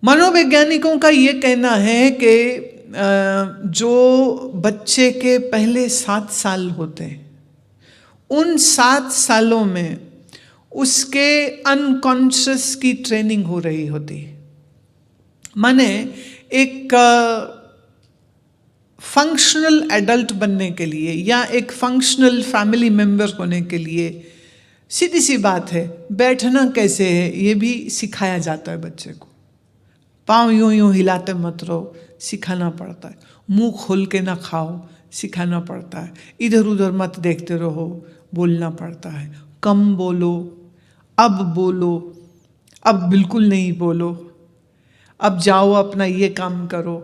मनोवैज्ञानिकों का ये कहना है कि जो बच्चे के पहले 7 साल होते हैं, उन 7 सालों में उसके अनकॉन्शियस की ट्रेनिंग हो रही होती है। माने एक फंक्शनल एडल्ट बनने के लिए या एक फंक्शनल फैमिली मेंबर होने के लिए सीधी सी बात है, बैठना कैसे है ये भी सिखाया जाता है बच्चे को। पाँव यूं यूं हिलाते मत रहो, सिखाना पड़ता है। मुंह खोल के ना खाओ, सिखाना पड़ता है। इधर उधर मत देखते रहो, बोलना पड़ता है। कम बोलो, अब बोलो, अब बिल्कुल नहीं बोलो, अब जाओ अपना ये काम करो।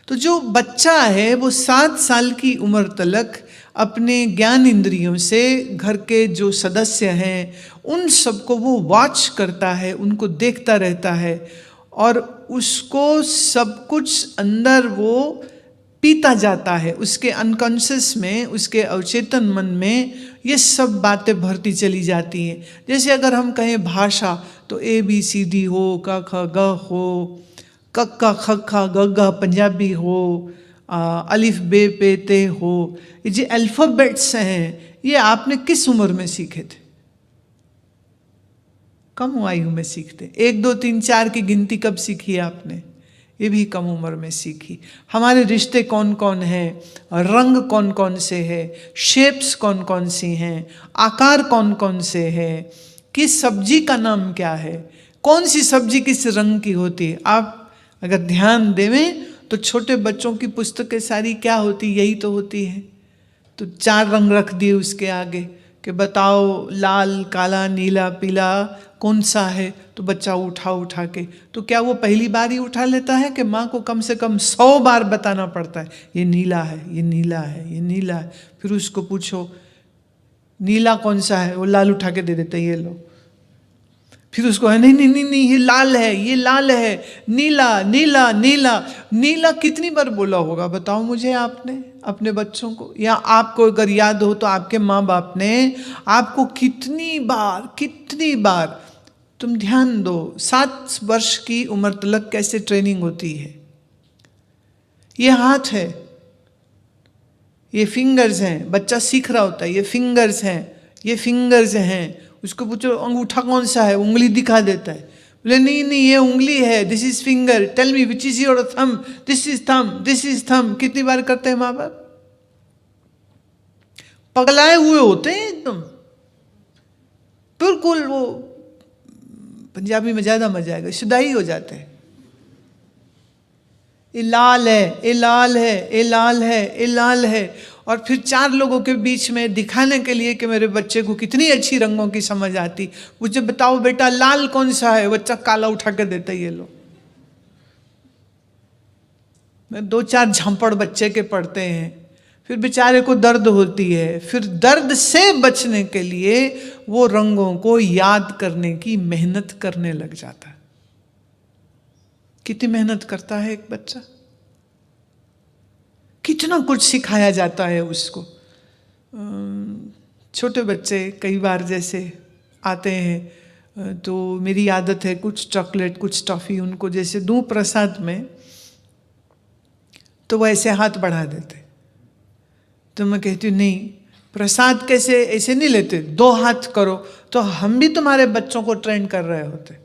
तो जो बच्चा है वो 7 साल की उम्र तक अपने ज्ञान इंद्रियों से घर के जो सदस्य हैं उन सबको वो वॉच करता है, उनको देखता रहता है और उसको सब कुछ अंदर वो पीता जाता है। उसके अनकॉन्शियस में, उसके अवचेतन मन में ये सब बातें भरती चली जाती हैं। जैसे अगर हम कहें भाषा, तो ABCD हो, क ख ग हो, क ख ख ग घ पंजाबी हो, अलिफ बे पे ते हो, ये जो अल्फ़ाबेट्स हैं ये आपने किस उम्र में सीखे थे? कम आयु में सीखते। 1 2 3 4 की गिनती कब सीखी आपने? ये भी कम उम्र में सीखी। हमारे रिश्ते कौन कौन हैं, रंग कौन कौन से हैं, शेप्स कौन कौन सी हैं, आकार कौन कौन से हैं, किस सब्जी का नाम क्या है, कौन सी सब्जी किस रंग की होती है। आप अगर ध्यान देवें तो छोटे बच्चों की पुस्तकें सारी क्या होती, यही तो होती है। तो 4 रंग रख दिए उसके आगे कि बताओ लाल, काला, नीला, पीला कौन सा है। तो बच्चा उठा के, तो क्या वो पहली बार ही उठा लेता है कि माँ को कम से कम 100 बार बताना पड़ता है, ये नीला है, ये नीला है, ये नीला है। फिर उसको पूछो नीला कौन सा है, वो लाल उठा के दे देते, ये लो। फिर उसको है नहीं नहीं नहीं नहीं ये लाल है, ये लाल है, नीला नीला नीला। नीला कितनी बार बोला होगा बताओ मुझे आपने अपने बच्चों को, या आपको अगर याद हो तो आपके माँ बाप ने आपको कितनी बार। तुम ध्यान दो, 7 वर्ष की उम्र तक कैसे ट्रेनिंग होती है। ये हाथ है, ये फिंगर्स हैं, बच्चा सीख रहा होता है, ये फिंगर्स हैं, ये फिंगर्स हैं। उसको पूछो अंगूठा कौन सा है, उंगली दिखा देता है। बोले नहीं नहीं ये उंगली है, this is finger, tell me which is your thumb, this is thumb, this is thumb. कितनी बार करते हैं माँ बाप? पगलाए हुए होते हैं एकदम, बिल्कुल। वो पंजाबी में ज्यादा मजा आएगा, शुदाई हो जाते हैं। ये लाल है, ये लाल है, ये लाल है, ये लाल है। और फिर 4 लोगों के बीच में दिखाने के लिए कि मेरे बच्चे को कितनी अच्छी रंगों की समझ आती, मुझे बताओ बेटा लाल कौन सा है, बच्चा काला उठा के देता, ये लो। 2-4 झांपड़ बच्चे के पड़ते हैं, फिर बेचारे को दर्द होती है। फिर दर्द से बचने के लिए वो रंगों को याद करने की मेहनत करने लग जाता है। कितनी मेहनत करता है एक बच्चा, कितना कुछ सिखाया जाता है उसको। छोटे बच्चे कई बार जैसे आते हैं तो मेरी आदत है कुछ चॉकलेट कुछ टॉफ़ी उनको जैसे दूं प्रसाद में, तो वो ऐसे हाथ बढ़ा देते। तो मैं कहती हूँ नहीं, प्रसाद कैसे ऐसे नहीं लेते, 2 हाथ करो। तो हम भी तुम्हारे बच्चों को ट्रेन कर रहे होते,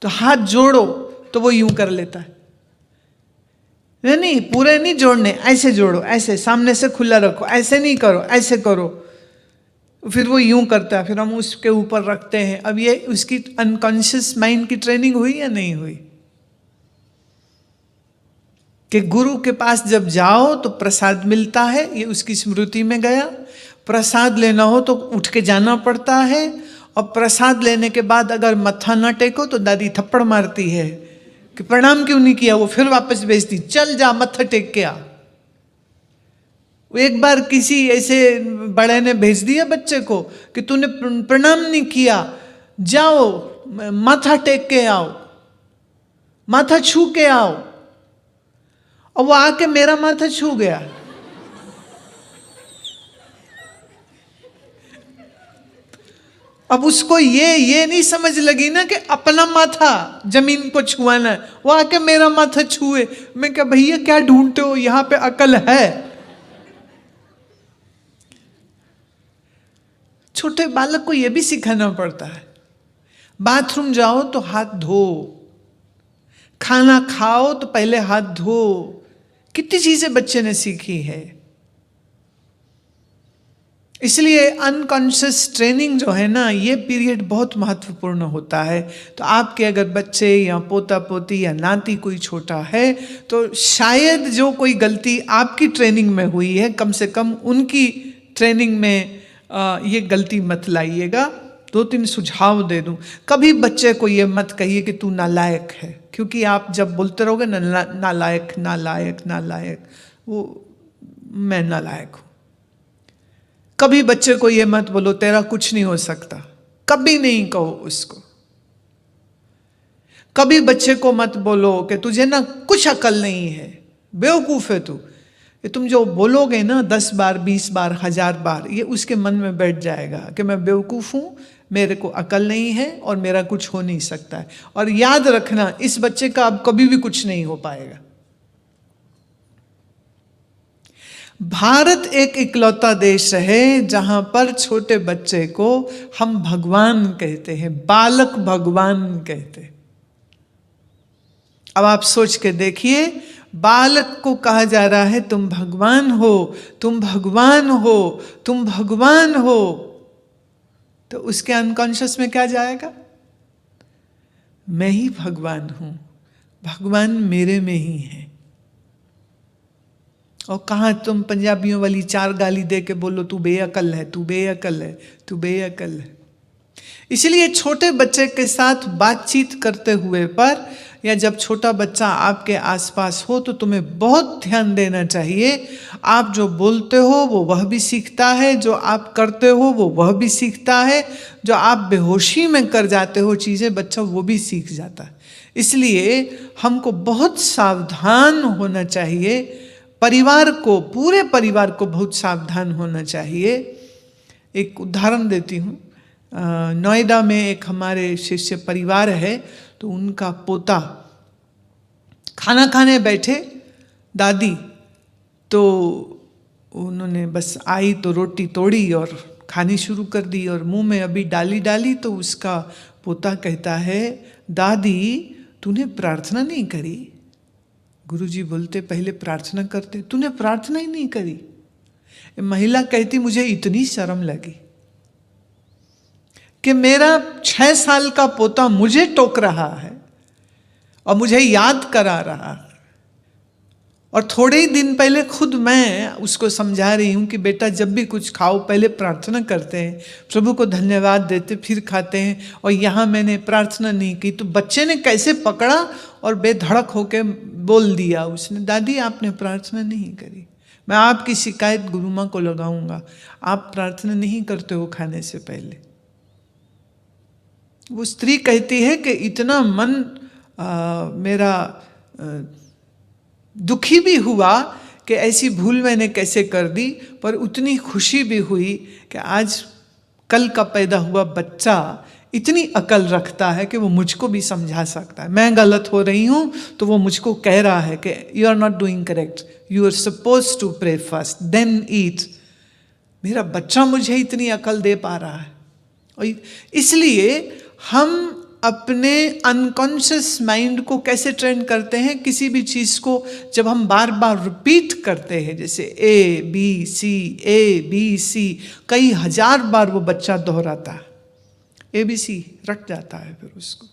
तो हाथ जोड़ो, तो वो यूं कर लेता है। नहीं पूरे नहीं जोड़ने, ऐसे जोड़ो, ऐसे सामने से खुला रखो, ऐसे नहीं करो, ऐसे करो। फिर वो यूं करता है, फिर हम उसके ऊपर रखते हैं। अब ये उसकी अनकॉन्शियस माइंड की ट्रेनिंग हुई या नहीं हुई कि गुरु के पास जब जाओ तो प्रसाद मिलता है, ये उसकी स्मृति में गया। प्रसाद लेना हो तो उठ के जाना पड़ता है, और प्रसाद लेने के बाद अगर मत्था ना टेको तो दादी थप्पड़ मारती है कि प्रणाम क्यों नहीं किया। वो फिर वापस भेजती, चल जा मत्था टेक के आ। एक बार किसी ऐसे बड़े ने भेज दिया बच्चे को कि तूने प्रणाम नहीं किया, जाओ माथा टेक के आओ, माथा छू के आओ। और वो आके मेरा माथा छू गया। अब उसको ये नहीं समझ लगी ना कि अपना माथा जमीन को छुआना है, वो आके मेरा माथा छुए। मैं क्या भैया क्या ढूंढते हो, यहां पे अकल है। छोटे बालक को यह भी सिखाना पड़ता है, बाथरूम जाओ तो हाथ धो, खाना खाओ तो पहले हाथ धो। कितनी चीजें बच्चे ने सीखी है। इसलिए अनकॉन्शियस ट्रेनिंग जो है ना, ये पीरियड बहुत महत्वपूर्ण होता है। तो आपके अगर बच्चे या पोता पोती या नाती कोई छोटा है, तो शायद जो कोई गलती आपकी ट्रेनिंग में हुई है, कम से कम उनकी ट्रेनिंग में ये गलती मत लाइएगा। 2-3 सुझाव दे दूं। कभी बच्चे को ये मत कहिए कि तू नालायक है, क्योंकि आप जब बोलते रहोगे ना नालायक नालायक नालायक, वो मैं नालायक हूं। कभी बच्चे को ये मत बोलो तेरा कुछ नहीं हो सकता, कभी नहीं कहो उसको। कभी बच्चे को मत बोलो कि तुझे ना कुछ अकल नहीं है, बेवकूफ है तू। ये तुम जो बोलोगे ना 10 बार 20 बार 1000 बार, ये उसके मन में बैठ जाएगा कि मैं बेवकूफ हूं, मेरे को अकल नहीं है और मेरा कुछ हो नहीं सकता है। और याद रखना, इस बच्चे का अब कभी भी कुछ नहीं हो पाएगा। भारत एक इकलौता देश है जहां पर छोटे बच्चे को हम भगवान कहते हैं, बालक भगवान कहते हैं। अब आप सोच के देखिए, बालक को कहा जा रहा है तुम भगवान हो, तुम भगवान हो, तुम भगवान हो, तो उसके अनकॉन्शियस में क्या जाएगा? मैं ही भगवान हूं, भगवान मेरे में ही है। और कहाँ तुम पंजाबियों वाली 4 गाली दे के बोलो तू बेअकल है, तू बेअकल है, तू बेअकल है। इसलिए छोटे बच्चे के साथ बातचीत करते हुए पर, या जब छोटा बच्चा आपके आसपास हो, तो तुम्हें बहुत ध्यान देना चाहिए। आप जो बोलते हो वो वह भी सीखता है, जो आप करते हो वो वह भी सीखता है, जो आप बेहोशी में कर जाते हो चीज़ें, बच्चा वो भी सीख जाता है। इसलिए हमको बहुत सावधान होना चाहिए। परिवार को, पूरे परिवार को बहुत सावधान होना चाहिए। एक उदाहरण देती हूँ। नोएडा में एक हमारे शिष्य परिवार है, तो उनका पोता खाना खाने बैठे, दादी तो उन्होंने बस आई तो रोटी तोड़ी और खानी शुरू कर दी, और मुंह में अभी डाली तो उसका पोता कहता है, दादी तूने प्रार्थना नहीं करी? गुरुजी बोलते पहले प्रार्थना करते, तूने प्रार्थना ही नहीं करी। महिला कहती मुझे इतनी शर्म लगी कि मेरा 6 साल का पोता मुझे टोक रहा है और मुझे याद करा रहा है। और थोड़े ही दिन पहले खुद मैं उसको समझा रही हूं कि बेटा जब भी कुछ खाओ पहले प्रार्थना करते हैं, प्रभु को धन्यवाद देते फिर खाते हैं, और यहाँ मैंने प्रार्थना नहीं की। तो बच्चे ने कैसे पकड़ा और बेधड़क होके बोल दिया उसने, दादी आपने प्रार्थना नहीं करी, मैं आपकी शिकायत गुरु माँ को लगाऊंगा, आप प्रार्थना नहीं करते हो खाने से पहले। वो स्त्री कहती है कि इतना मन मेरा दुखी भी हुआ कि ऐसी भूल मैंने कैसे कर दी, पर उतनी खुशी भी हुई कि आज कल का पैदा हुआ बच्चा इतनी अकल रखता है कि वो मुझको भी समझा सकता है। मैं गलत हो रही हूँ तो वो मुझको कह रहा है कि you are not doing correct, you are suppose to pray first then eat. मेरा बच्चा मुझे इतनी अकल दे पा रहा है। और इसलिए हम अपने अनकॉन्शियस माइंड को कैसे ट्रेन करते हैं? किसी भी चीज़ को जब हम बार बार रिपीट करते हैं, जैसे ABC, कई 1000 बार वो बच्चा दोहराता है, ABC रट जाता है फिर उसको।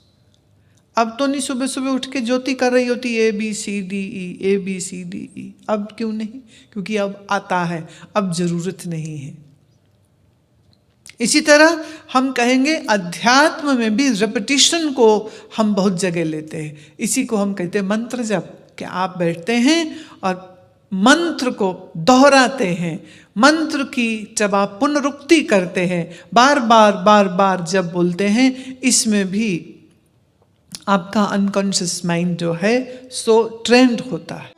अब तो नहीं सुबह सुबह उठ के ज्योति कर रही होती ABCDE, अब क्यों नहीं? क्योंकि अब आता है, अब जरूरत नहीं है। इसी तरह हम कहेंगे अध्यात्म में भी रेपिटिशन को हम बहुत जगह लेते हैं। इसी को हम कहते हैं मंत्र जप, कि आप बैठते हैं और मंत्र को दोहराते हैं। मंत्र की जब आप पुनरुक्ति करते हैं, बार बार जब बोलते हैं, इसमें भी आपका अनकॉन्शियस माइंड जो है सो ट्रेंड होता है।